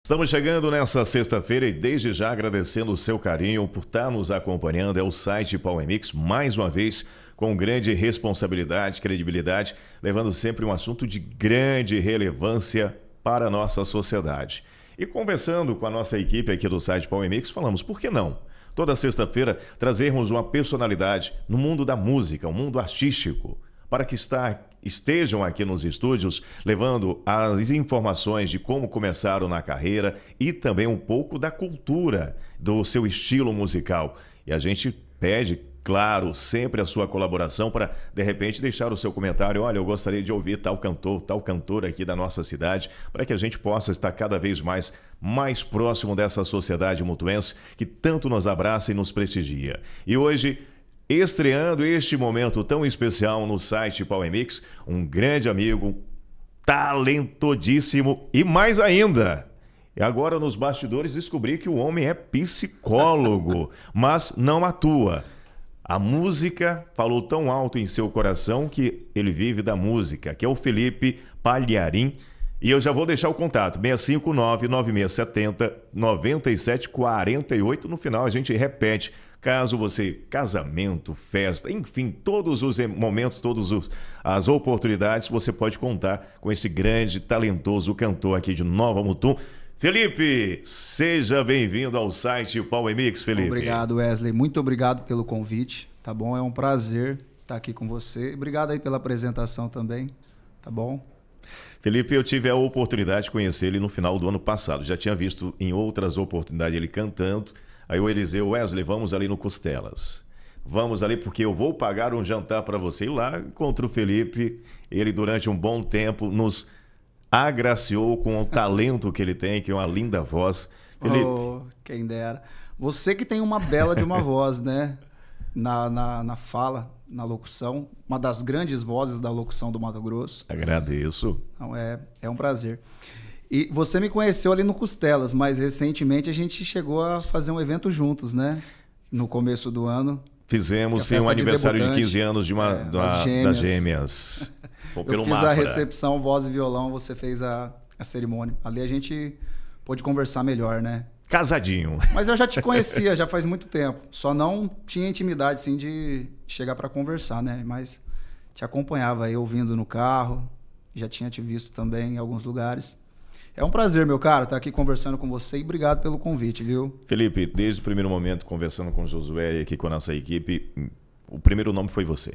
Estamos chegando nessa sexta-feira e desde já agradecendo o seu carinho por estar nos acompanhando. É o site Power Mix, mais uma vez, com grande responsabilidade, credibilidade, levando sempre um assunto de grande relevância para a nossa sociedade. E conversando com a nossa equipe aqui do site Power Mix, falamos, por que não? Toda sexta-feira trazermos uma personalidade no mundo da música, um mundo artístico, para que estejam aqui nos estúdios levando as informações de como começaram na carreira e também um pouco da cultura do seu estilo musical. E a gente pede, claro, sempre a sua colaboração para, de repente, deixar o seu comentário. Olha, eu gostaria de ouvir tal cantor, tal cantora aqui da nossa cidade, para que a gente possa estar cada vez mais próximo dessa sociedade mutuense que tanto nos abraça e nos prestigia. E hoje, estreando este momento tão especial no site Power Mix, um grande amigo, talentosíssimo e mais ainda. E agora nos bastidores descobri que o homem é psicólogo, mas não atua. A música falou tão alto em seu coração que ele vive da música, que é o Felipe Palharim. E eu já vou deixar o contato, 659-9670-9748. No final a gente repete. Caso você, casamento, festa, enfim, todos os momentos, as oportunidades, você pode contar com esse grande, talentoso cantor aqui de Nova Mutum. Felipe, seja bem-vindo ao site Power Mix, Felipe. Obrigado, Wesley. Muito obrigado pelo convite, tá bom? É um prazer estar aqui com você. Obrigado aí pela apresentação também, tá bom? Felipe, eu tive a oportunidade de conhecer ele no final do ano passado. Já tinha visto em outras oportunidades ele cantando. Aí o Eliseu, Wesley, vamos ali no Costelas. Vamos ali porque eu vou pagar um jantar para você. E lá encontra o Felipe. Ele, durante um bom tempo, nos agraciou com o talento que ele tem, que é uma linda voz. Felipe. Oh, quem dera. Você que tem uma bela de uma voz, né? Na fala, na locução. Uma das grandes vozes da locução do Mato Grosso. Agradeço. Então, é um prazer. E você me conheceu ali no Costelas, mas recentemente a gente chegou a fazer um evento juntos, né? No começo do ano. Fizemos sim, um aniversário de 15 anos das Gêmeas. Eu fiz a recepção, voz e violão, você fez a cerimônia. Ali a gente pôde conversar melhor, né? Casadinho. Mas eu já te conhecia, já faz muito tempo. Só não tinha intimidade, assim, de chegar para conversar, né? Mas te acompanhava aí, ouvindo no carro. Já tinha te visto também em alguns lugares. É um prazer, meu cara, estar aqui conversando com você e obrigado pelo convite, viu? Felipe, desde o primeiro momento, conversando com o Josué e aqui com a nossa equipe, o primeiro nome foi você.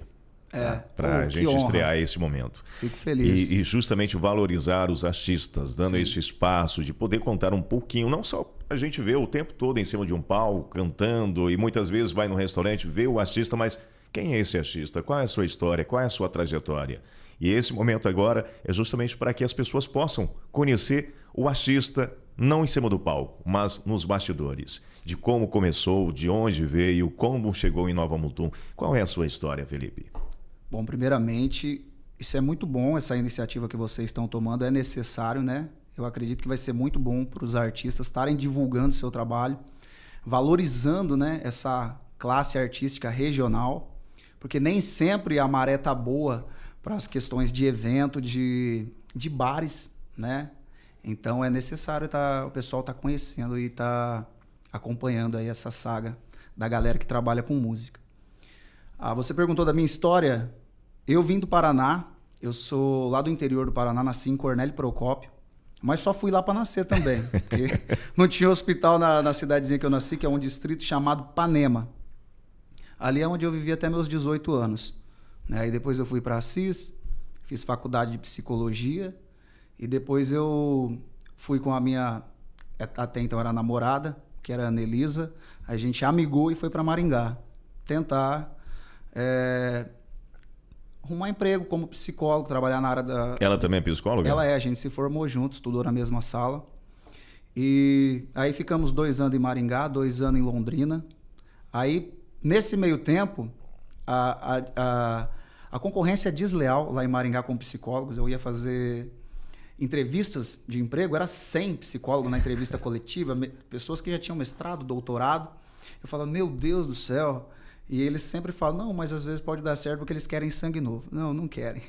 Para a gente estrear esse momento. Fico feliz. E justamente valorizar os artistas, dando esse espaço de poder contar um pouquinho, não só a gente vê o tempo todo em cima de um palco, cantando, e muitas vezes vai no restaurante, vê o artista, mas quem é esse artista? Qual é a sua história? Qual é a sua trajetória? E esse momento agora é justamente para que as pessoas possam conhecer o artista, não em cima do palco, mas nos bastidores. De como começou, de onde veio, como chegou em Nova Mutum. Qual é a sua história, Felipe? Bom, primeiramente, isso é muito bom, essa iniciativa que vocês estão tomando, é necessário, né? Eu acredito que vai ser muito bom para os artistas estarem divulgando seu trabalho, valorizando, né, essa classe artística regional, porque nem sempre a maré tá boa para as questões de evento, de bares, né? Então é necessário o pessoal tá conhecendo e tá acompanhando aí essa saga da galera que trabalha com música. Você perguntou da minha história. Eu vim do Paraná, eu sou lá do interior do Paraná, nasci em Cornélio Procópio, mas só fui lá para nascer também, porque não tinha hospital na cidadezinha que eu nasci, que é um distrito chamado Panema. Ali é onde eu vivi até meus 18 anos. Aí depois eu fui para Assis, fiz faculdade de psicologia e depois eu fui com a minha, até então era namorada, que era a Anelisa, a gente amigou e foi para Maringá tentar arrumar emprego como psicólogo, trabalhar na área da... Ela também é psicóloga? Ela a gente se formou juntos, estudou na mesma sala e aí ficamos 2 anos em Maringá, 2 anos em Londrina. Aí nesse meio tempo a concorrência é desleal lá em Maringá com psicólogos. Eu ia fazer entrevistas de emprego, era 100 psicólogos na entrevista coletiva, pessoas que já tinham mestrado, doutorado. Eu falava, meu Deus do céu. E eles sempre falam, não, mas às vezes pode dar certo porque eles querem sangue novo. Não, não querem.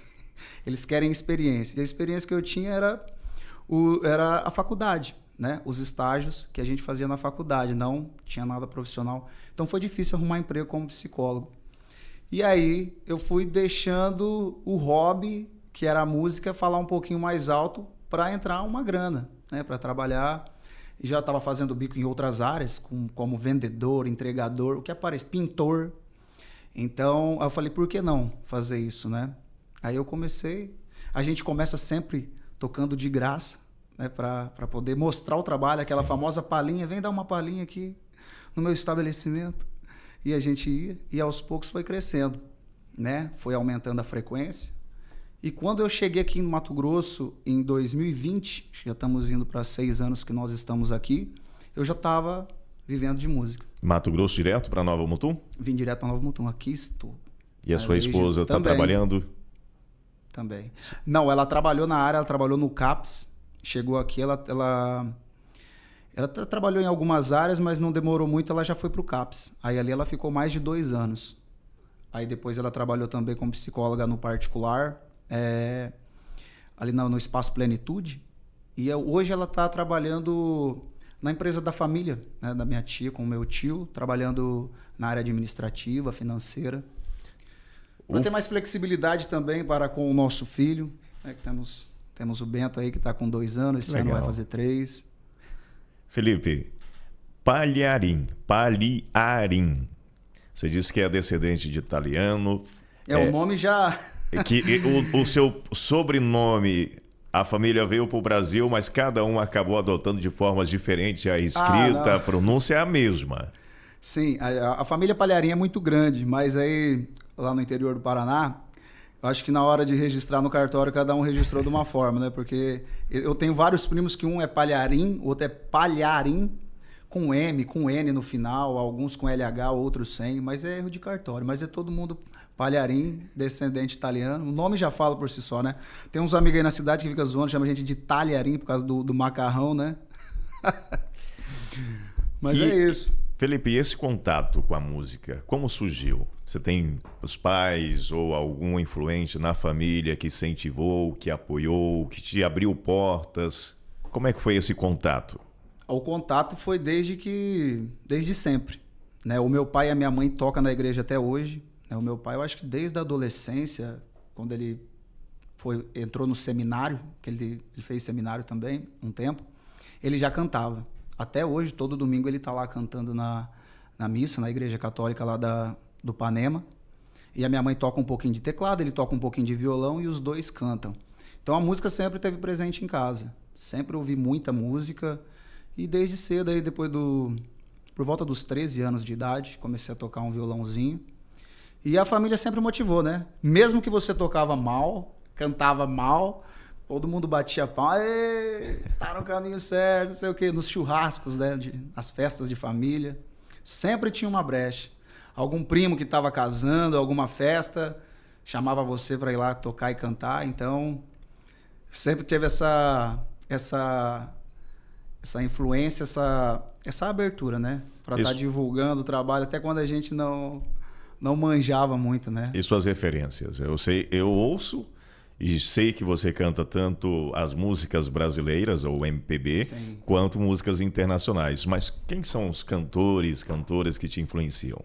Eles querem experiência. E a experiência que eu tinha era a faculdade. né, os estágios que a gente fazia na faculdade, não tinha nada profissional. Então foi difícil arrumar emprego como psicólogo. E aí eu fui deixando o hobby, que era a música, falar um pouquinho mais alto para entrar uma grana, né, para trabalhar. E já estava fazendo bico em outras áreas, como vendedor, entregador, o que aparece, pintor. Então eu falei, por que não fazer isso, né? Aí eu comecei. A gente começa sempre tocando de graça, né, para poder mostrar o trabalho, aquela famosa palhinha, vem dar uma palhinha aqui no meu estabelecimento. E a gente ia, e aos poucos foi crescendo, né? Foi aumentando a frequência. E quando eu cheguei aqui no Mato Grosso, em 2020, já estamos indo para 6 anos que nós estamos aqui, eu já estava vivendo de música. Mato Grosso direto para Nova Mutum? Vim direto para Nova Mutum, aqui estou. E a sua esposa está trabalhando? Também. Não, ela trabalhou na área, ela trabalhou no CAPS, chegou aqui, ela trabalhou em algumas áreas, mas não demorou muito, ela já foi para o CAPS. Aí ali ela ficou mais de 2 anos. Aí depois ela trabalhou também como psicóloga no particular, ali no Espaço Plenitude. E hoje ela está trabalhando na empresa da família, né, da minha tia, com o meu tio, trabalhando na área administrativa, financeira. Para ter mais flexibilidade também para com o nosso filho, né, que temos o Bento aí que está com 2 anos, esse ano vai fazer 3. Felipe, Pagliarin. Você disse que é descendente de italiano. O nome já... Que o seu sobrenome, a família veio para o Brasil, mas cada um acabou adotando de formas diferentes. A escrita, a pronúncia é a mesma. Sim, a família Pagliarin é muito grande, mas aí lá no interior do Paraná, eu acho que na hora de registrar no cartório, cada um registrou de uma forma, né? Porque eu tenho vários primos que um é Pagliarin, o outro é Pagliarin, com M, com N no final, alguns com LH, outros sem, mas é erro de cartório. Mas é todo mundo Pagliarin, descendente italiano. O nome já fala por si só, né? Tem uns amigos aí na cidade que ficam zoando, chama a gente de Talharim por causa do macarrão, né? Mas é isso. Felipe, e esse contato com a música, como surgiu? Você tem os pais ou algum influente na família que incentivou, que apoiou, que te abriu portas? Como é que foi esse contato? O contato foi desde sempre, né? O meu pai e a minha mãe tocam na igreja até hoje. O meu pai, eu acho que desde a adolescência, quando ele entrou no seminário, que ele fez seminário também, um tempo, ele já cantava. Até hoje, todo domingo, ele está lá cantando na missa, na igreja católica lá do Panema. E a minha mãe toca um pouquinho de teclado, ele toca um pouquinho de violão e os dois cantam. Então a música sempre esteve presente em casa. Sempre ouvi muita música. E desde cedo, aí, por volta dos 13 anos de idade, comecei a tocar um violãozinho. E a família sempre motivou, né? Mesmo que você tocava mal, cantava mal, todo mundo batia pau, tá no caminho certo, não sei o quê. Nos churrascos, né? Nas festas de família, sempre tinha uma brecha. Algum primo que estava casando, alguma festa, chamava você para ir lá tocar e cantar. Então, sempre teve essa influência, essa abertura, né? Para estar divulgando o trabalho, até quando a gente não manjava muito, né? E suas referências? Eu ouço e sei que você canta tanto as músicas brasileiras, ou MPB, sim, quanto músicas internacionais. Mas quem são os cantores, cantoras que te influenciam?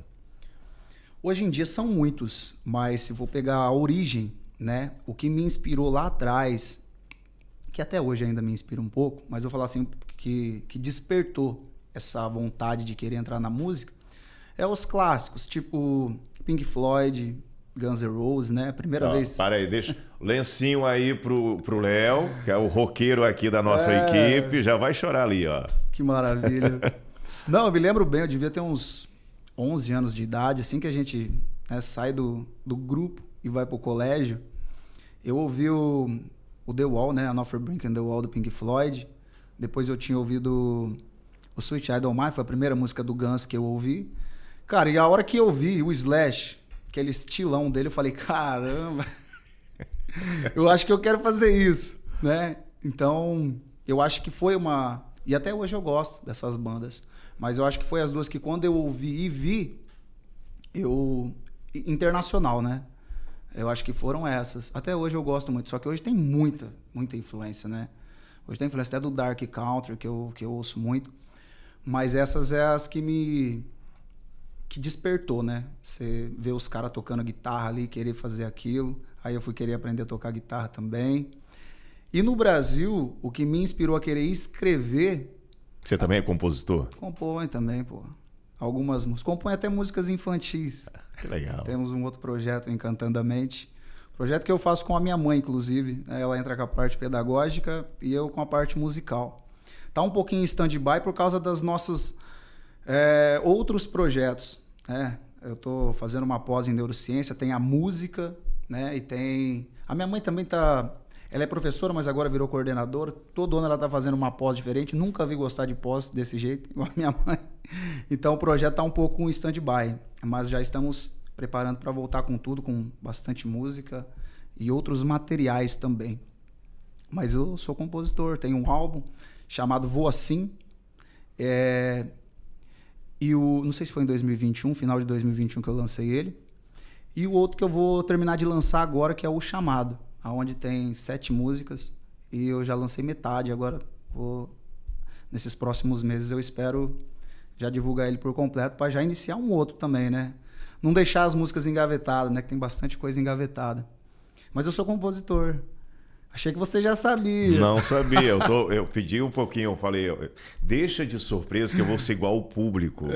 Hoje em dia são muitos, mas se for pegar a origem, né? O que me inspirou lá atrás, que até hoje ainda me inspira um pouco, mas eu vou falar assim, que despertou essa vontade de querer entrar na música, é os clássicos, tipo Pink Floyd, Guns N' Roses, né? Primeira vez... Para aí, deixa lencinho aí pro Léo, que é o roqueiro aqui da nossa equipe, já vai chorar ali, ó. Que maravilha. Não, eu me lembro bem, eu devia ter uns 11 anos de idade, assim que a gente, né, sai do grupo e vai pro colégio, eu ouvi o The Wall, né? A Another Brick in the Wall do Pink Floyd. Depois eu tinha ouvido o Sweet Child O' Mine, foi a primeira música do Guns que eu ouvi. Cara, e a hora que eu vi o Slash, aquele estilão dele, eu falei, caramba, eu acho que eu quero fazer isso, né? Então, eu acho que foi uma... E até hoje eu gosto dessas bandas. Mas eu acho que foi as duas que quando eu ouvi e vi, internacional, né? Eu acho que foram essas. Até hoje eu gosto muito, só que hoje tem muita influência, né? Hoje tem influência até do Dark Country, que eu ouço muito. Mas essas é as que despertou, né? Você vê os caras tocando guitarra ali, querer fazer aquilo. Aí eu fui querer aprender a tocar guitarra também. E no Brasil, o que me inspirou a querer escrever... Você também é compositor? Compõe também, pô. Algumas músicas. Compõe até músicas infantis. Que legal. Temos um outro projeto, Encantando a Mente. Projeto que eu faço com a minha mãe, inclusive. Ela entra com a parte pedagógica e eu com a parte musical. Tá um pouquinho em stand-by por causa das nossas outros projetos. Né? Eu tô fazendo uma pós em neurociência, tem a música, né? E tem... A minha mãe também tá... Ela é professora, mas agora virou coordenadora. Todo ano ela tá fazendo uma pós diferente. Nunca vi gostar de pós desse jeito, igual a minha mãe. Então o projeto tá um pouco em stand-by. Mas já estamos preparando para voltar com tudo, com bastante música e outros materiais também. Mas eu sou compositor. Tenho um álbum chamado Vou Assim. E não sei se foi em 2021, final de 2021 que eu lancei ele. E o outro que eu vou terminar de lançar agora, que é o Chamado, onde tem 7 músicas e eu já lancei metade. Agora, nesses próximos meses, eu espero já divulgar ele por completo para já iniciar um outro também, né? Não deixar as músicas engavetadas, né? Que tem bastante coisa engavetada. Mas eu sou compositor. Achei que você já sabia. Não sabia. Eu pedi um pouquinho, eu falei, deixa de surpresa que eu vou ser igual ao público.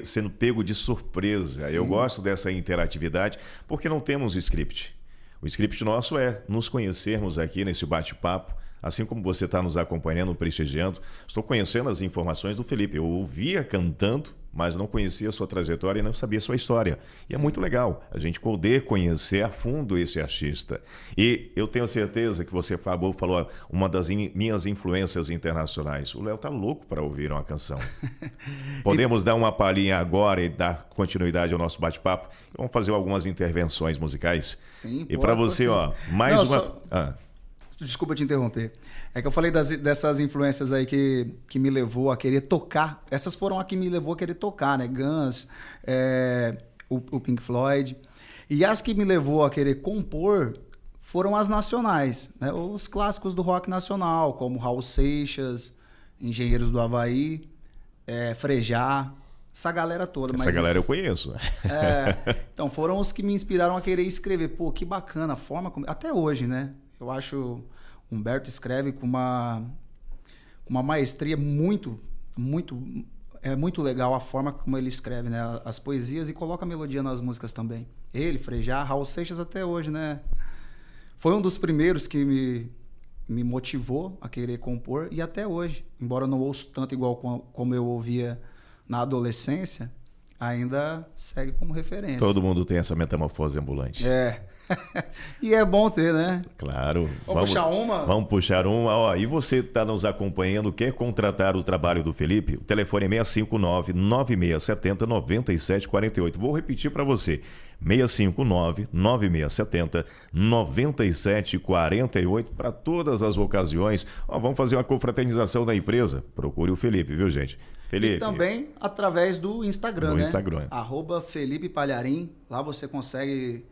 Sendo pego de surpresa. Sim. Eu gosto dessa interatividade porque não temos script. O script nosso é nos conhecermos aqui nesse bate-papo, assim como você está nos acompanhando, prestigiando. Estou conhecendo as informações do Felipe. Eu ouvia cantando, mas não conhecia a sua trajetória e não sabia a sua história. E é muito legal a gente poder conhecer a fundo esse artista. E eu tenho certeza que você falou uma das minhas influências internacionais. O Léo tá louco para ouvir uma canção. Podemos dar uma palhinha agora e dar continuidade ao nosso bate-papo? Vamos fazer algumas intervenções musicais? Sim. E para você, mais uma... Só... Desculpa te interromper. É que eu falei dessas influências aí que me levou a querer tocar. Essas foram as que me levou a querer tocar, né? Guns, o Pink Floyd. E as que me levou a querer compor foram as nacionais, né? Os clássicos do rock nacional, como Raul Seixas, Engenheiros do Havaí, Frejá, essa galera toda. Essa galera eu conheço. Então foram os que me inspiraram a querer escrever. Pô, que bacana a forma como... Até hoje, né? Eu acho Humberto escreve com uma maestria muito legal a forma como ele escreve, né? As poesias e coloca a melodia nas músicas também. Ele, Frejá, Raul Seixas até hoje, né? Foi um dos primeiros que me motivou a querer compor e até hoje, embora eu não ouço tanto igual como eu ouvia na adolescência, ainda segue como referência. Todo mundo tem essa metamorfose ambulante. E é bom ter, né? Claro. Vamos puxar uma? Vamos puxar uma. E você está nos acompanhando, quer contratar o trabalho do Felipe? O telefone é 659-9670-9748. Vou repetir para você. 659-9670-9748 para todas as ocasiões. Vamos fazer uma confraternização da empresa. Procure o Felipe, viu, gente? Felipe. E também através do Instagram, né? Instagram. @Felipe Palharim. Lá você consegue...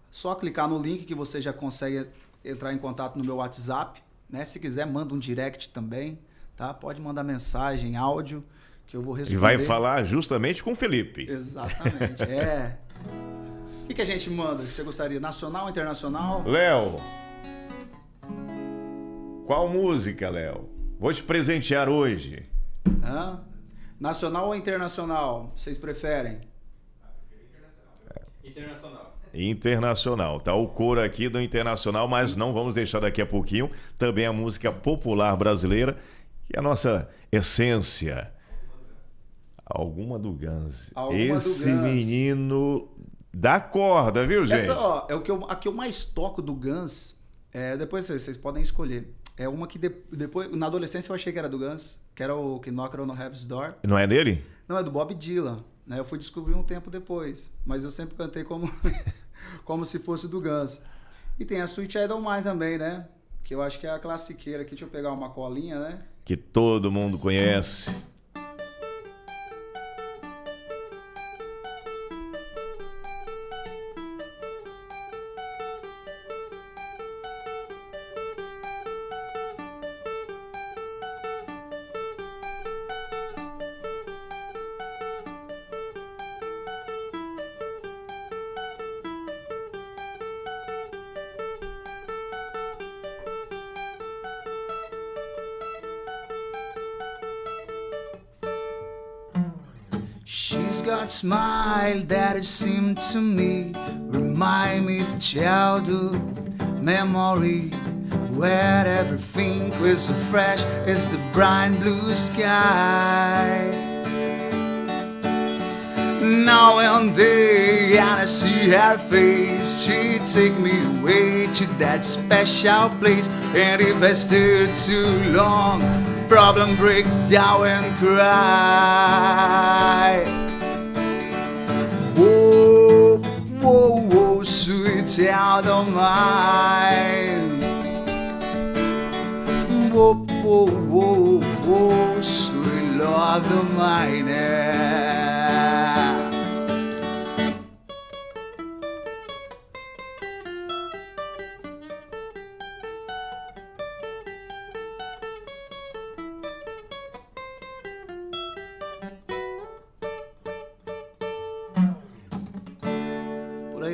Só clicar no link que você já consegue entrar em contato no meu WhatsApp, né? Se quiser, manda um direct também, tá? Pode mandar mensagem, áudio, que eu vou responder. E vai falar justamente com o Felipe. Exatamente, O que a gente manda? Que você gostaria? Nacional ou internacional? Léo, qual música, Léo? Vou te presentear hoje. Nacional ou internacional? Vocês preferem? Internacional. Internacional, tá o coro aqui do Internacional, mas não vamos deixar daqui a pouquinho também a música popular brasileira, que é a nossa essência. Alguma do Guns. Esse menino dá corda, viu, gente? Essa, a que eu mais toco do Guns, depois vocês podem escolher. É uma que depois, na adolescência eu achei que era do Guns, que era o que Knock on Heaven's Door. Não é dele? Não, é do Bob Dylan. Né? Eu fui descobrir um tempo depois, mas eu sempre cantei como se fosse do Guns. E tem a Sweet Child O' Mine também, né? Que eu acho que é a classiqueira aqui. Deixa eu pegar uma colinha, né? Que todo mundo conhece. She's got smile that it seemed to me remind me of childhood memory, where everything was so fresh as the bright blue sky. Now and then I see her face, she take me away to that special place. And if I stay too long, problem break down and cry. Whoa, whoa, whoa, sweet child of mine. Whoa, whoa, whoa, whoa, sweet love of mine.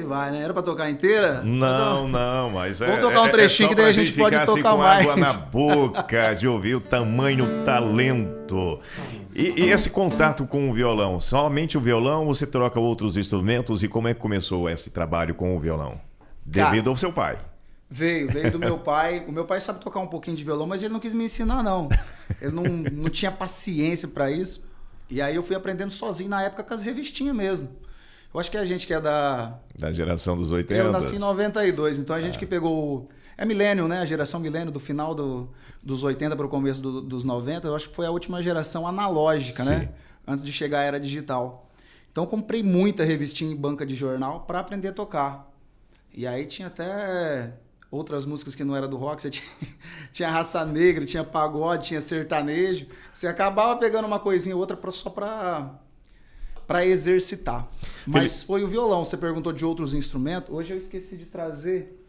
Vai, né? Era pra tocar inteira? Não, não, mas vamos tocar um trechinho que daí a gente pode tocar mais. Água na boca de ouvir o tamanho talento. E esse contato com o violão, somente o violão, você troca outros instrumentos? E como é que começou esse trabalho com o violão? Devido ao seu pai? Veio do meu pai. O meu pai sabe tocar um pouquinho de violão, mas ele não quis me ensinar, não. Ele não tinha paciência pra isso. E aí eu fui aprendendo sozinho na época com as revistinhas mesmo. Eu acho que a gente que é da geração dos 80. Eu nasci em 92, então a gente que pegou... É milênio, né? A geração milênio, do final dos 80 para o começo dos 90, eu acho que foi a última geração analógica, né? Antes de chegar a era digital. Então eu comprei muita revistinha em banca de jornal para aprender a tocar. E aí tinha até outras músicas que não era do rock, você tinha raça negra, tinha pagode, tinha sertanejo. Você acabava pegando uma coisinha ou outra só para exercitar. Mas foi o violão. Você perguntou de outros instrumentos. Hoje eu esqueci de trazer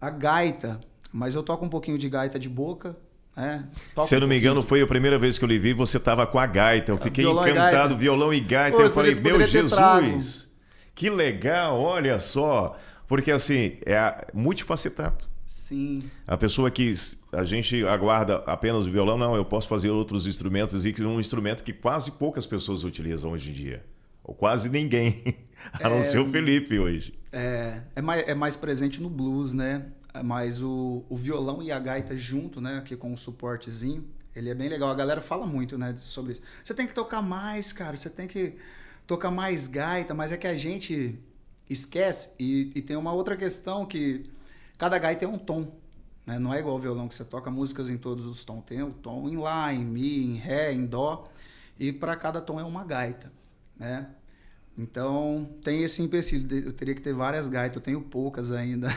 a gaita, mas eu toco um pouquinho de gaita de boca. Se eu não me engano, foi a primeira vez que eu lhe vi, você estava com a gaita. Eu fiquei encantado, violão e gaita. Eu falei, meu Jesus, que legal, olha só. Porque assim, é multifacetado. Sim. A pessoa que a gente aguarda apenas o violão, não, eu posso fazer outros instrumentos, e um instrumento que quase poucas pessoas utilizam hoje em dia. Ou quase ninguém, a não ser o Felipe hoje. É mais presente no blues, né? Mas o violão e a gaita junto, né? Aqui com o suportezinho, ele é bem legal. A galera fala muito, né, sobre isso. Você tem que tocar mais, cara, você tem que tocar mais gaita, mas é que a gente esquece. E tem uma outra questão que cada gaita é um tom, né? Não é igual ao violão que você toca músicas em todos os tons. Tem o tom em Lá, em Mi, em Ré, em Dó. E para cada tom é uma gaita, né? Então tem esse empecilho. Eu teria que ter várias gaitas. Eu tenho poucas ainda.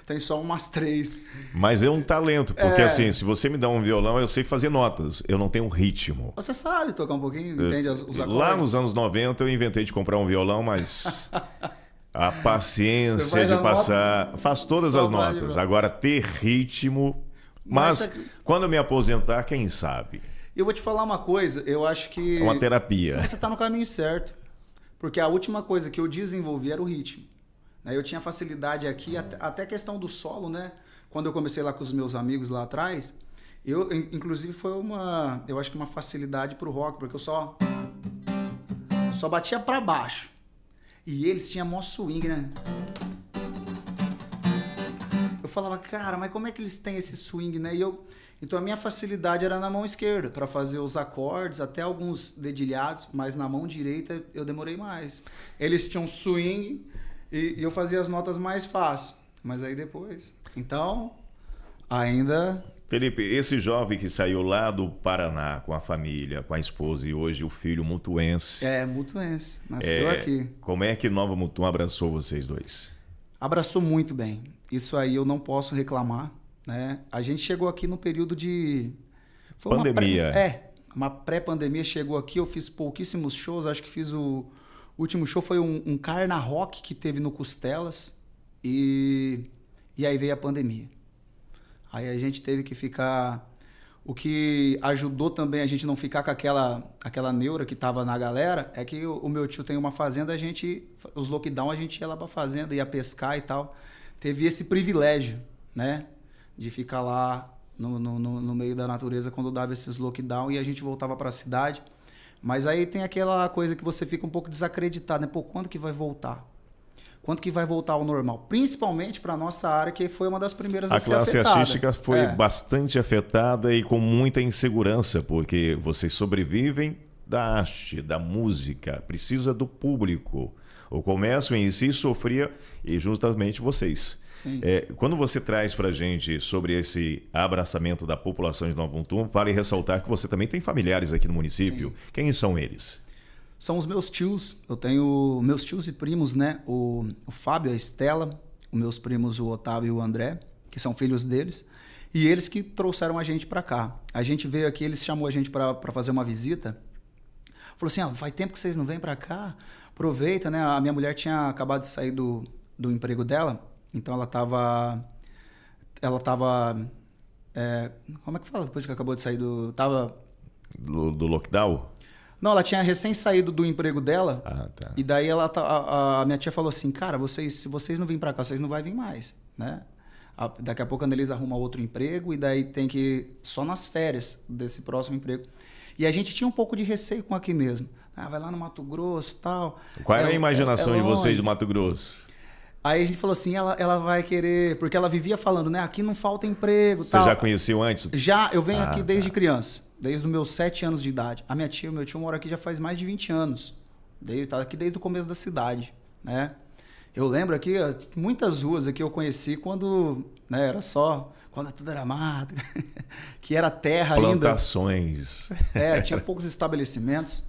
Tenho só umas 3. Mas é um talento, porque assim, se você me dá um violão, eu sei fazer notas. Eu não tenho ritmo. Você sabe tocar um pouquinho? Entende os acordes? Lá nos anos 90 eu inventei de comprar um violão, mas... A paciência de passar... Faço todas as notas. Agora, ter ritmo... Mas quando eu me aposentar, quem sabe? Eu vou te falar uma coisa. Eu acho que... É uma terapia. Você está no caminho certo. Porque a última coisa que eu desenvolvi era o ritmo. Eu tinha facilidade aqui, até a questão do solo, né? Quando eu comecei lá com os meus amigos lá atrás, inclusive foi eu acho que uma facilidade pro rock, porque eu só batia para baixo. E eles tinham mó swing, né? Eu falava, cara, mas como é que eles têm esse swing, né? Então a minha facilidade era na mão esquerda, para fazer os acordes, até alguns dedilhados, mas na mão direita eu demorei mais. Eles tinham swing e eu fazia as notas mais fácil, mas aí depois... Então, ainda... Felipe, esse jovem que saiu lá do Paraná com a família, com a esposa e hoje o filho mutuense... Mutuense, nasceu aqui. Como é que Nova Mutum abraçou vocês dois? Abraçou muito bem. Isso aí eu não posso reclamar. Né? A gente chegou aqui no período de... Foi pandemia. Uma pré-pandemia chegou aqui, eu fiz pouquíssimos shows, acho que fiz o último show foi um Carna Rock que teve no Costelas e aí veio a pandemia. Aí a gente teve que ficar... O que ajudou também a gente não ficar com aquela neura que tava na galera é que o meu tio tem uma fazenda, os lockdown a gente ia lá pra fazenda, ia pescar e tal. Teve esse privilégio, né? De ficar lá no meio da natureza quando dava esses lockdown e a gente voltava para a cidade. Mas aí tem aquela coisa que você fica um pouco desacreditado, né? Pô, quando que vai voltar? Quando que vai voltar ao normal? Principalmente para nossa área, que foi uma das primeiras a ser afetada. A classe artística foi bastante afetada e com muita insegurança, porque vocês sobrevivem da arte, da música, precisa do público. O comércio em si sofria, e justamente vocês. Sim. Quando você traz para a gente sobre esse abraçamento da população de Nova Mutum, vale ressaltar que você também tem familiares aqui no município. Sim. Quem são eles? São os meus tios. Eu tenho meus tios e primos, né? O Fábio, a Estela, os meus primos, o Otávio e o André, que são filhos deles. E eles que trouxeram a gente para cá. A gente veio aqui, eles chamou a gente para fazer uma visita. Falou assim, faz tempo que vocês não vêm para cá, aproveita, né? A minha mulher tinha acabado de sair do emprego dela, então ela tava como é que fala depois que acabou de sair do lockdown? Não, ela tinha recém saído do emprego dela. Tá. E daí a minha tia falou assim, cara, se vocês não virem para cá, vocês não vão vir mais, né? Daqui a pouco a Annelise arruma outro emprego e daí tem que ir só nas férias desse próximo emprego. E a gente tinha um pouco de receio com aqui mesmo. Vai lá no Mato Grosso e tal. Qual é a imaginação de vocês do Mato Grosso? Aí a gente falou assim, ela vai querer... Porque ela vivia falando, né? Aqui não falta emprego. Você já conheceu antes? Já, eu venho aqui desde criança. Desde os meus 7 anos de idade. A minha tia e o meu tio moram aqui já faz mais de 20 anos. Tá aqui desde o começo da cidade, né? Eu lembro aqui, muitas ruas aqui eu conheci quando... Né, era só... Quando tudo era mato, que era terra Plantações. ainda. Tinha poucos estabelecimentos.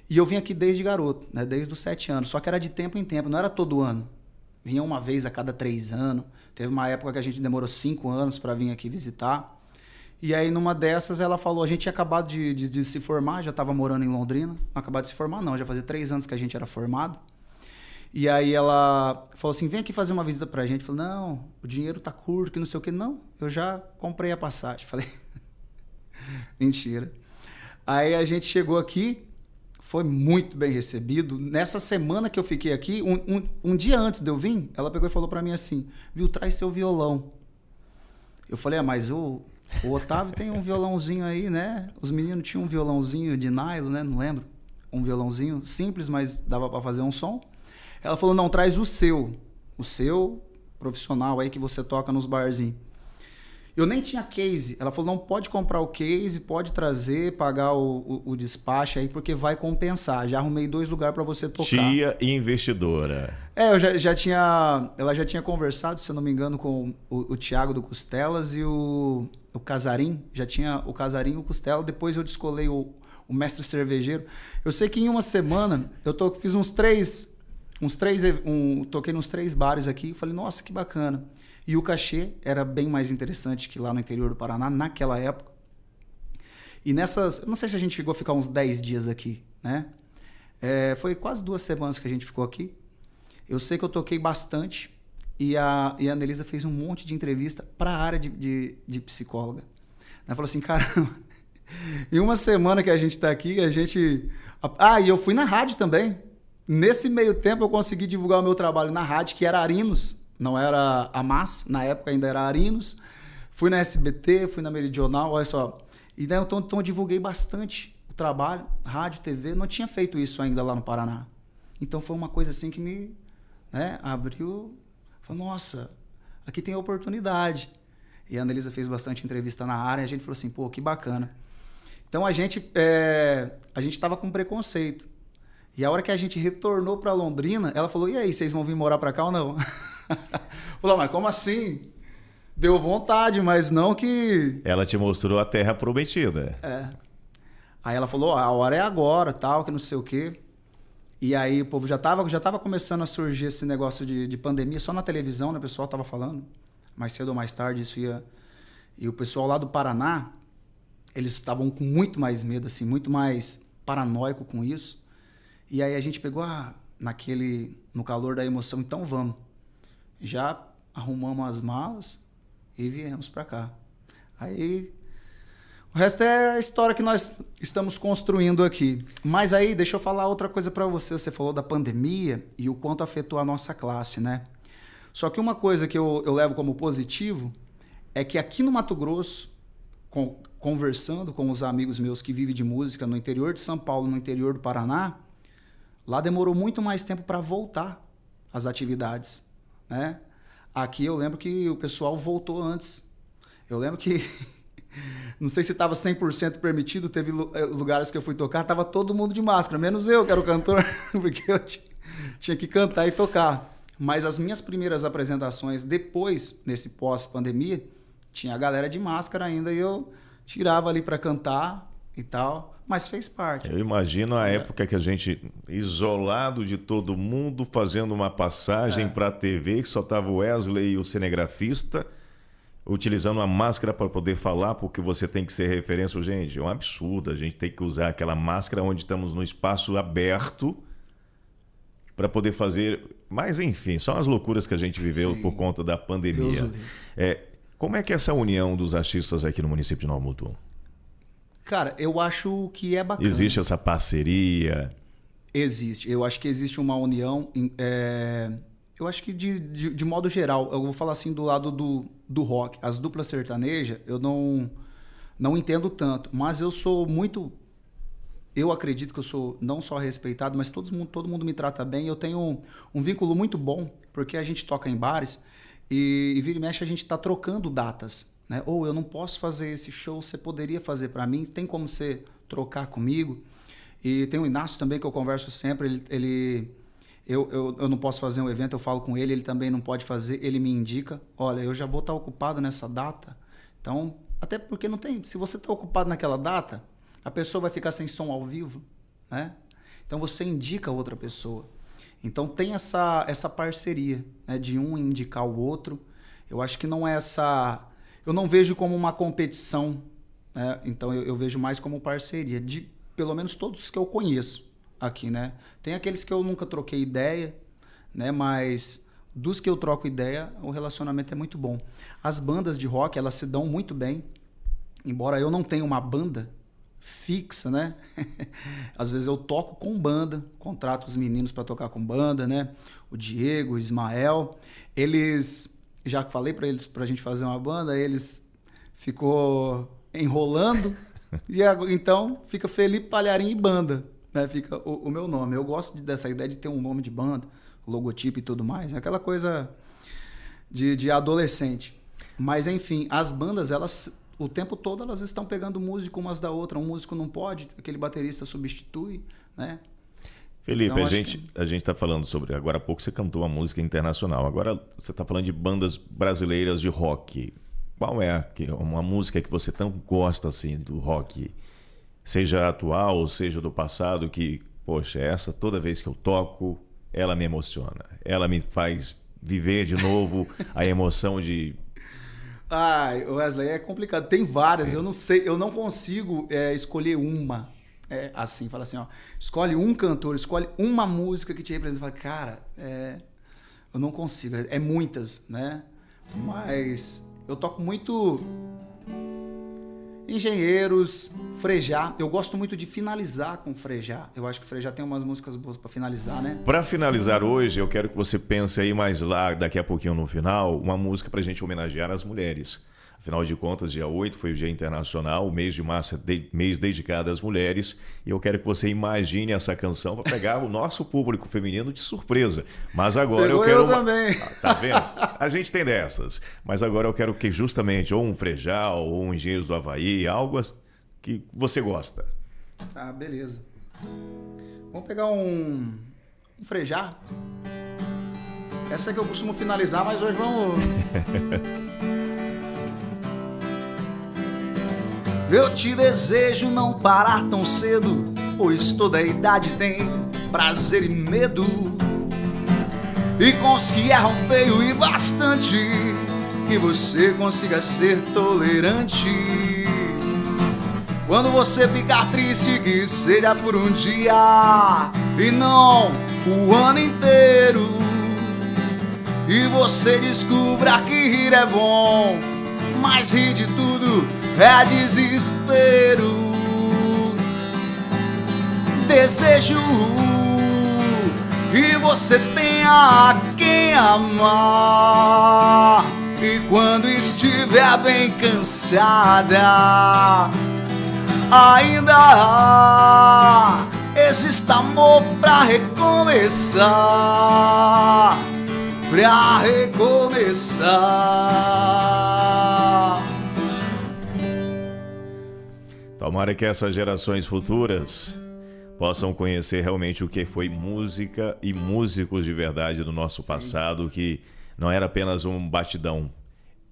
E eu vim aqui desde garoto, né, desde os 7 anos. Só que era de tempo em tempo, não era todo ano. Vinha uma vez a cada 3 anos. Teve uma época que a gente demorou 5 anos para vir aqui visitar. E aí, numa dessas, ela falou... A gente tinha acabado de se formar, já estava morando em Londrina. Não acabado de se formar, não. Já fazia 3 anos que a gente era formado. E aí ela falou assim, vem aqui fazer uma visita pra gente. Eu falei, não, o dinheiro tá curto, que não sei o quê. Não, eu já comprei a passagem. Falei, mentira. Aí a gente chegou aqui, foi muito bem recebido. Nessa semana que eu fiquei aqui, um dia antes de eu vir, ela pegou e falou pra mim assim, viu, traz seu violão. Eu falei, mas o Otávio tem um violãozinho aí, né? Os meninos tinham um violãozinho de nylon, né? Não lembro. Um violãozinho simples, mas dava pra fazer um som. Ela falou, não, traz o seu profissional aí que você toca nos barzinhos. Eu nem tinha case. Ela falou, não, pode comprar o case, pode trazer, pagar o despacho aí, porque vai compensar. Já arrumei 2 lugares para você tocar. Tia investidora. Eu já tinha... Ela já tinha conversado, se eu não me engano, com o Thiago do Costelas e o Casarim. Já tinha o Casarim e o Costela. Depois eu descolei o mestre cervejeiro. Eu sei que em uma semana eu fiz toquei nos 3 bares aqui, falei, nossa, que bacana. E o cachê era bem mais interessante que lá no interior do Paraná, naquela época. E nessas, não sei se a gente chegou a ficar uns 10 dias aqui, né? Foi quase 2 semanas que a gente ficou aqui. Eu sei que eu toquei bastante e a Annelisa fez um monte de entrevista para a área de psicóloga. Ela falou assim, cara, em uma semana que a gente está aqui, e eu fui na rádio também. Nesse meio tempo eu consegui divulgar o meu trabalho na rádio, que era Arinos, não era a MAS, na época ainda era Arinos. Fui na SBT, fui na Meridional, olha só. E daí então eu divulguei bastante o trabalho, rádio, TV, não tinha feito isso ainda lá no Paraná. Então foi uma coisa assim que me abriu, falei, nossa, aqui tem oportunidade. E a Annelisa fez bastante entrevista na área, e a gente falou assim, pô, que bacana. Então a gente estava com preconceito. E a hora que a gente retornou para Londrina, ela falou, e aí, vocês vão vir morar para cá ou não? Falou, mas como assim? Deu vontade, mas não que... Ela te mostrou a terra prometida. Aí ela falou, a hora é agora, tal, que não sei o quê. E aí o povo já tava começando a surgir esse negócio de pandemia, só na televisão, né? O pessoal tava falando. Mais cedo ou mais tarde isso ia... E o pessoal lá do Paraná, eles estavam com muito mais medo, assim, muito mais paranoico com isso. E aí a gente pegou no calor da emoção, então vamos. Já arrumamos as malas e viemos para cá. Aí o resto é a história que nós estamos construindo aqui. Mas aí, deixa eu falar outra coisa para você. Você falou da pandemia e o quanto afetou a nossa classe, né? Só que uma coisa que eu levo como positivo é que aqui no Mato Grosso, conversando com os amigos meus que vivem de música no interior de São Paulo, no interior do Paraná, lá demorou muito mais tempo para voltar às atividades, né? Aqui eu lembro que o pessoal voltou antes. Eu lembro que, não sei se estava 100% permitido, teve lugares que eu fui tocar, estava todo mundo de máscara, menos eu, que era o cantor, porque eu tinha que cantar e tocar. Mas as minhas primeiras apresentações depois, nesse pós-pandemia, tinha a galera de máscara ainda e eu tirava ali para cantar e tal, mas fez parte. Eu imagino a época que a gente, isolado de todo mundo, fazendo uma passagem para a TV, que só tava o Wesley e o cinegrafista, utilizando uma máscara para poder falar, porque você tem que ser referência. Gente, é um absurdo a gente ter que usar aquela máscara onde estamos no espaço aberto para poder fazer... Mas, enfim, são as loucuras que a gente viveu por conta da pandemia. Como é que é essa união dos artistas aqui no município de Nova Mutum? Cara, eu acho que é bacana. Existe essa parceria? Existe. Eu acho que existe uma união. Eu acho que de modo geral, eu vou falar assim do lado do rock. As duplas sertanejas, eu não entendo tanto. Mas eu sou muito... Eu acredito que eu sou não só respeitado, mas todo mundo me trata bem. Eu tenho um vínculo muito bom, porque a gente toca em bares e vira e mexe a gente está trocando datas. Né? Ou eu não posso fazer esse show, você poderia fazer para mim? Tem como você trocar comigo? E tem o Inácio também, que eu converso sempre. Eu não posso fazer um evento, eu falo com ele também não pode fazer, ele me indica. Olha, eu já vou estar ocupado nessa data. Então, até porque não tem... Se você está ocupado naquela data, a pessoa vai ficar sem som ao vivo, né? Então você indica outra pessoa. Então tem essa parceria, né, de um indicar o outro. Eu acho que não é essa... Eu não vejo como uma competição, né? Então eu vejo mais como parceria, de pelo menos todos que eu conheço aqui, né? Tem aqueles que eu nunca troquei ideia, né? Mas dos que eu troco ideia, o relacionamento é muito bom. As bandas de rock, elas se dão muito bem, embora eu não tenha uma banda fixa, né? Às vezes eu toco com banda, contrato os meninos para tocar com banda, né? O Diego, o Ismael, eles... Já que falei para eles pra gente fazer uma banda, eles ficou enrolando e então fica Felipe Palharim e Banda, né? Fica o meu nome. Eu gosto dessa ideia de ter um nome de banda, logotipo e tudo mais, aquela coisa de adolescente. Mas enfim, as bandas, elas o tempo todo elas estão pegando músico umas da outra. Um músico não pode, aquele baterista substitui, né? Felipe, então, a gente está falando sobre... Agora há pouco você cantou uma música internacional. Agora você está falando de bandas brasileiras de rock. Qual é uma música que você tão gosta assim do rock? Seja atual ou seja do passado, que, poxa, essa toda vez que eu toco, ela me emociona. Ela me faz viver de novo a emoção de... Ai, Wesley, é complicado. Tem várias, eu não sei, eu não consigo escolher uma. Assim, fala assim, ó, escolhe um cantor, escolhe uma música que te representa. Fala, cara, eu não consigo, muitas, né? Mas eu toco muito Engenheiros, Frejá. Eu gosto muito de finalizar com Frejá. Eu acho que Frejá tem umas músicas boas para finalizar, né? Para finalizar hoje, eu quero que você pense aí mais lá, daqui a pouquinho no final, uma música pra gente homenagear as mulheres. Afinal de contas, dia 8 foi o Dia Internacional, o mês de março é mês dedicado às mulheres, e eu quero que você imagine essa canção para pegar o nosso público feminino de surpresa. Mas agora eu quero... também. Tá vendo? A gente tem dessas. Mas agora eu quero que justamente ou um Frejá ou um Engenheiros do Havaí, algo que você gosta. Ah, beleza. Vamos pegar um Frejá. Essa é que eu costumo finalizar, mas hoje vamos... Eu te desejo não parar tão cedo, pois toda idade tem prazer e medo. E com os que erram feio e bastante, que você consiga ser tolerante. Quando você ficar triste, que seja por um dia e não o ano inteiro. E você descubra que rir é bom, mas rir de tudo é desespero. Desejo que você tenha quem amar, e quando estiver estiver bem cansada, ainda existe amor pra recomeçar, pra recomeçar. Tomara que essas gerações futuras possam conhecer realmente o que foi música e músicos de verdade do nosso passado, que não era apenas um batidão.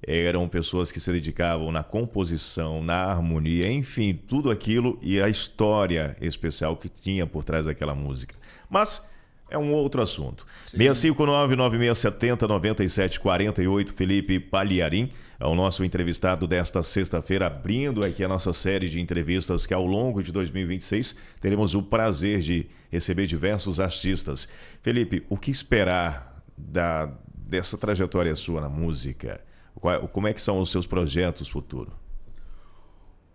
Eram pessoas que se dedicavam na composição, na harmonia, enfim, tudo aquilo e a história especial que tinha por trás daquela música. Mas é um outro assunto. 659-9670-9748, Felipe Palharim é o nosso entrevistado desta sexta-feira, abrindo aqui a nossa série de entrevistas que ao longo de 2026 teremos o prazer de receber diversos artistas. Felipe, o que esperar dessa trajetória sua na música? Como é que são os seus projetos futuros?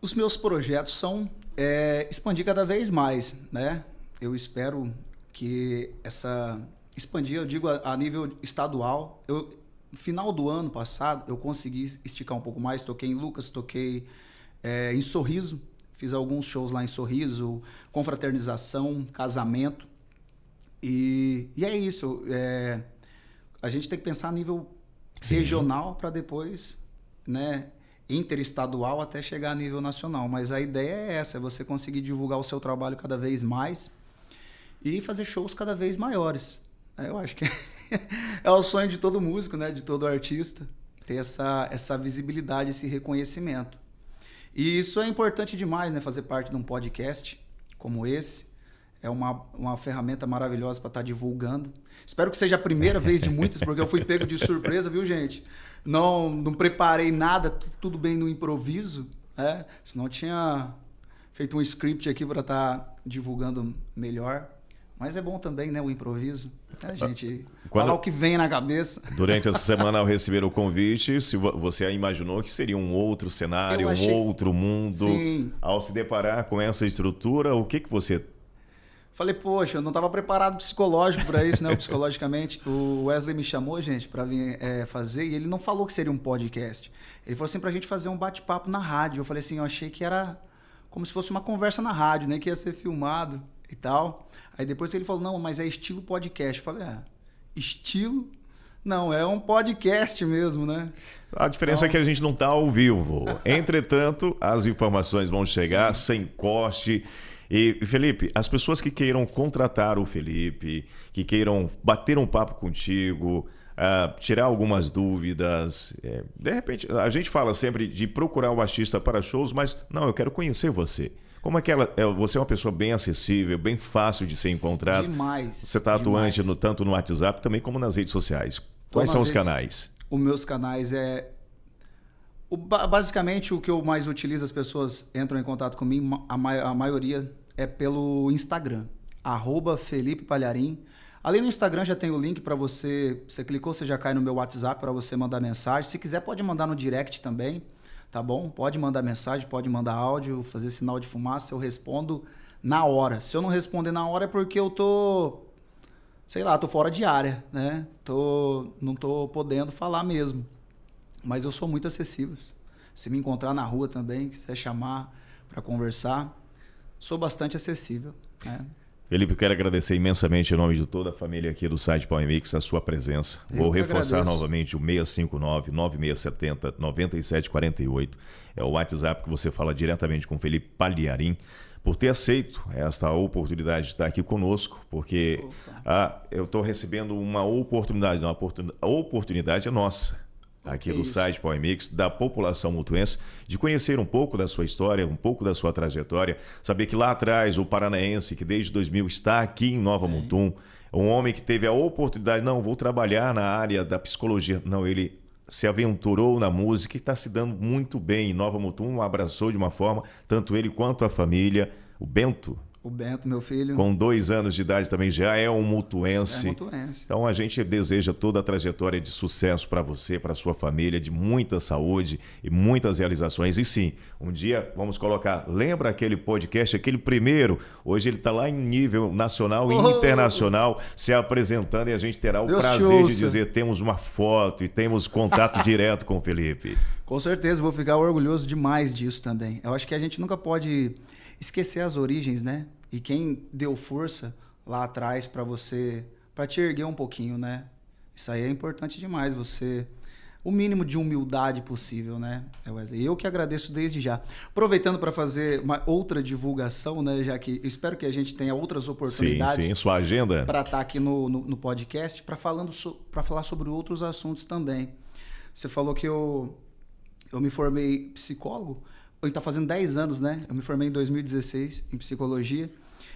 Os meus projetos são expandir cada vez mais, né? Eu espero que expandir, eu digo a nível estadual. No final do ano passado, eu consegui esticar um pouco mais. Toquei em Lucas, toquei em Sorriso. Fiz alguns shows lá em Sorriso, confraternização, casamento. E é isso. A gente tem que pensar a nível regional para depois, né, interestadual até chegar a nível nacional. Mas a ideia é essa, é você conseguir divulgar o seu trabalho cada vez mais e fazer shows cada vez maiores. Eu acho que é o sonho de todo músico, né, de todo artista, ter essa visibilidade, esse reconhecimento. E isso é importante demais, né, fazer parte de um podcast como esse. É uma ferramenta maravilhosa para estar divulgando. Espero que seja a primeira vez de muitas, porque eu fui pego de surpresa, viu, gente? Não preparei nada, tudo bem no improviso, senão eu tinha feito um script aqui para estar divulgando melhor. Mas é bom também, né, o improviso. A gente falar o que vem na cabeça. Durante essa semana, ao receber o convite, se você imaginou que seria um outro cenário, um outro mundo. Sim. Ao se deparar com essa estrutura, o que você... Falei, poxa, eu não estava preparado psicológico para isso, né? Psicologicamente. O Wesley me chamou, gente, para vir fazer, e ele não falou que seria um podcast. Ele falou assim, pra gente fazer um bate-papo na rádio. Eu falei assim, eu achei que era como se fosse uma conversa na rádio, né? Que ia ser filmado e tal. Aí depois ele falou, não, mas é estilo podcast. Eu falei, estilo? Não, é um podcast mesmo, né? A diferença é que a gente não está ao vivo. Entretanto, as informações vão chegar sem corte. E, Felipe, as pessoas que queiram contratar o Felipe, que queiram bater um papo contigo, tirar algumas dúvidas, de repente, a gente fala sempre de procurar o artista para shows, mas não, eu quero conhecer você. Como é que você é uma pessoa bem acessível, bem fácil de ser encontrado? Demais. Você está atuante tanto no WhatsApp também como nas redes sociais. Quais são os canais? Os meus canais basicamente o que eu mais utilizo, as pessoas entram em contato comigo, a maioria é pelo Instagram, @Felipe Palharim. Ali no Instagram já tem o link para você clicou, você já cai no meu WhatsApp para você mandar mensagem. Se quiser pode mandar no direct também, tá bom? Pode mandar mensagem, pode mandar áudio, fazer sinal de fumaça, eu respondo na hora. Se eu não responder na hora é porque eu tô fora de área, né? Não tô podendo falar mesmo. Mas eu sou muito acessível. Se me encontrar na rua também, quiser chamar para conversar, sou bastante acessível, né? Felipe, eu quero agradecer imensamente em nome de toda a família aqui do site Power Mix a sua presença. Vou reforçar novamente o 659-9670-9748. É o WhatsApp que você fala diretamente com o Felipe Palharim, por ter aceito esta oportunidade de estar aqui conosco, porque eu estou recebendo uma oportunidade, a oportunidade é nossa, aqui do site Power Mix, da população mutuense, de conhecer um pouco da sua história, um pouco da sua trajetória, saber que lá atrás o paranaense, que desde 2000 está aqui em Nova Mutum, um homem que teve a oportunidade, não, vou trabalhar na área da psicologia, não, ele se aventurou na música e está se dando muito bem em Nova Mutum, abraçou de uma forma, tanto ele quanto a família, o Bento, O Bento, meu filho. Com 2 anos de idade também já é um mutuense. É mutuense. Então a gente deseja toda a trajetória de sucesso para você, para sua família, de muita saúde e muitas realizações. E sim, um dia vamos colocar, lembra aquele podcast, aquele primeiro? Hoje ele está lá em nível nacional e internacional se apresentando e a gente terá o Deus prazer de dizer, temos uma foto e temos contato direto com o Felipe. Com certeza, vou ficar orgulhoso demais disso também. Eu acho que a gente nunca pode esquecer as origens, né? E quem deu força lá atrás para você, para te erguer um pouquinho, né? Isso aí é importante demais, você... O mínimo de humildade possível, né, Wesley? Eu que agradeço desde já. Aproveitando para fazer uma outra divulgação, né? Já que espero que a gente tenha outras oportunidades. Sim, sua agenda. Para estar aqui no podcast, para falar sobre outros assuntos também. Você falou que eu me formei psicólogo. Está fazendo 10 anos, né? Eu me formei em 2016 em psicologia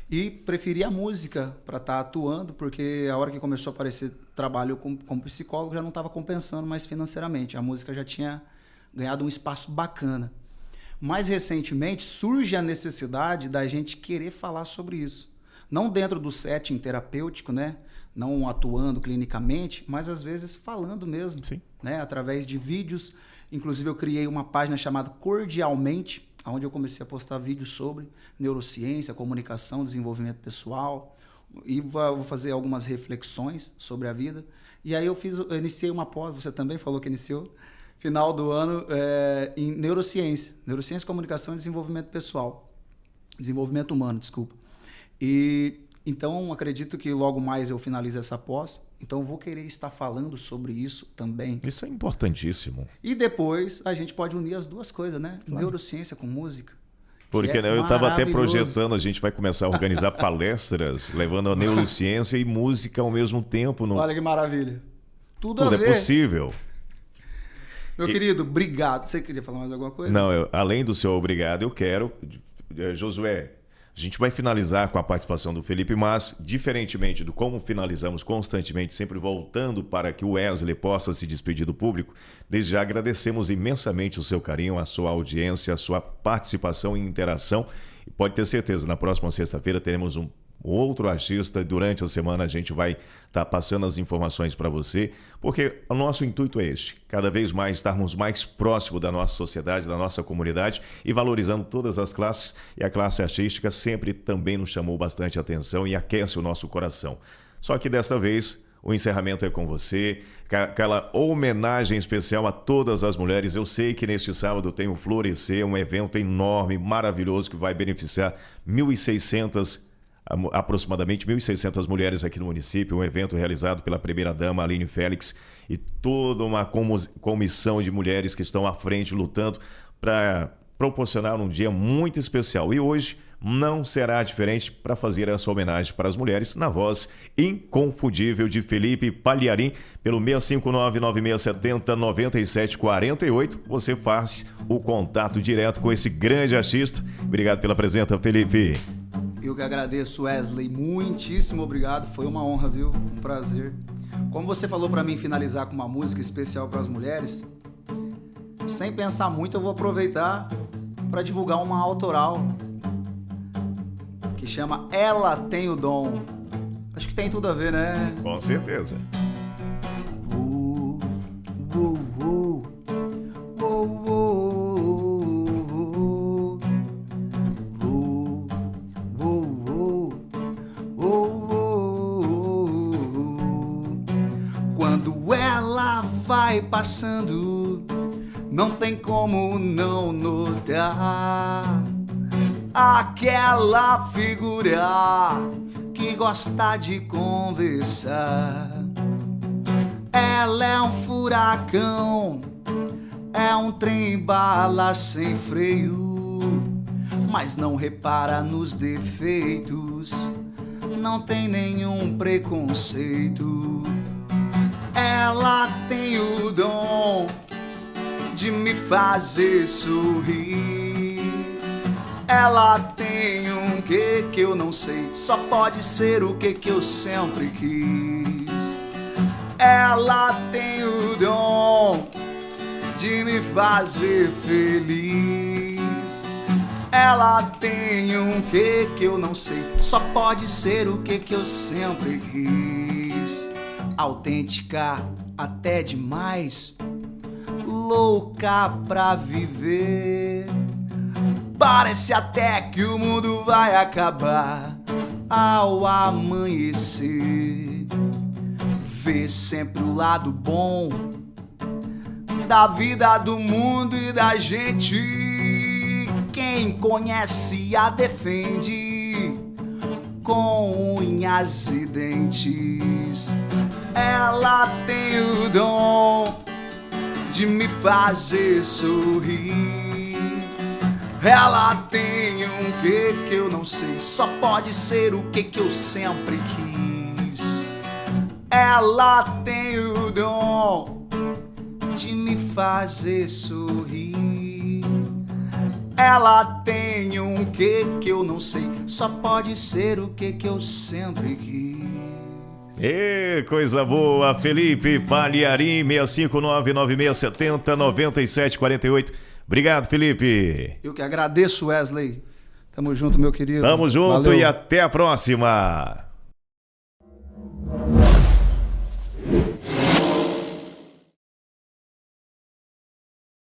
e preferi a música para estar atuando, porque a hora que começou a aparecer trabalho como psicólogo já não estava compensando mais financeiramente. A música já tinha ganhado um espaço bacana. Mais recentemente surge a necessidade da gente querer falar sobre isso. Não dentro do setting terapêutico, né? Não atuando clinicamente, mas às vezes falando mesmo, Sim. Né? Através de vídeos. Inclusive eu criei uma página chamada Cordialmente, onde eu comecei a postar vídeos sobre neurociência, comunicação, desenvolvimento pessoal, e vou fazer algumas reflexões sobre a vida. E aí eu iniciei uma pós, você também falou que iniciou, final do ano, em neurociência, comunicação e desenvolvimento pessoal, desenvolvimento humano, desculpa. E então acredito que logo mais eu finalizo essa pós. Então eu vou querer estar falando sobre isso também. Isso é importantíssimo. E depois a gente pode unir as duas coisas, né? Claro. Neurociência com música. Porque eu estava até projetando, a gente vai começar a organizar palestras, levando a neurociência e música ao mesmo tempo. Olha que maravilha. Tudo a ver. Tudo é possível. Meu querido, obrigado. Você queria falar mais alguma coisa? Não, além do seu obrigado, eu quero... Josué, a gente vai finalizar com a participação do Felipe, mas, diferentemente do como finalizamos constantemente, sempre voltando para que o Wesley possa se despedir do público, desde já agradecemos imensamente o seu carinho, a sua audiência, a sua participação e interação. E pode ter certeza, na próxima sexta-feira teremos um outro artista. Durante a semana a gente vai estar passando as informações para você, porque o nosso intuito é este, cada vez mais estarmos mais próximos da nossa sociedade, da nossa comunidade e valorizando todas as classes, e a classe artística sempre também nos chamou bastante atenção e aquece o nosso coração. Só que desta vez o encerramento é com você, aquela homenagem especial a todas as mulheres. Eu sei que neste sábado tem o Florescer, um evento enorme, maravilhoso, que vai beneficiar 1.600 aproximadamente 1.600 mulheres aqui no município, um evento realizado pela primeira-dama Aline Félix e toda uma comissão de mulheres que estão à frente lutando para proporcionar um dia muito especial. E hoje não será diferente para fazer essa homenagem para as mulheres na voz inconfundível de Felipe Palharim, pelo 659-9670-9748. Você faz o contato direto com esse grande artista. Obrigado pela presença, Felipe. Eu que agradeço, Wesley. Muitíssimo obrigado. Foi uma honra, viu? Um prazer. Como você falou para mim finalizar com uma música especial para as mulheres, sem pensar muito, eu vou aproveitar para divulgar uma autoral que chama Ela Tem o Dom. Acho que tem tudo a ver, né? Com certeza. Quando ela vai passando, não tem como não notar aquela figura que gosta de conversar. Ela é um furacão, é um trem-bala sem freio, mas não repara nos defeitos, não tem nenhum preconceito. Ela tem o dom de me fazer sorrir. Ela tem um que eu não sei, só pode ser o que eu sempre quis. Ela tem o dom de me fazer feliz. Ela tem um que eu não sei, só pode ser o que eu sempre quis. Autêntica até demais, louca pra viver. Parece até que o mundo vai acabar ao amanhecer. Vê sempre o lado bom da vida, do mundo e da gente. Quem conhece a defende com unhas e dentes. Ela tem o dom de me fazer sorrir. Ela tem um que eu não sei, só pode ser o que eu sempre quis. Ela tem o dom de me fazer sorrir. Ela tem um que eu não sei, só pode ser o que eu sempre quis. Ê, coisa boa, Felipe Palharim, 65996709748. Obrigado, Felipe. Eu que agradeço, Wesley. Tamo junto, meu querido. Tamo junto. Valeu. E até a próxima.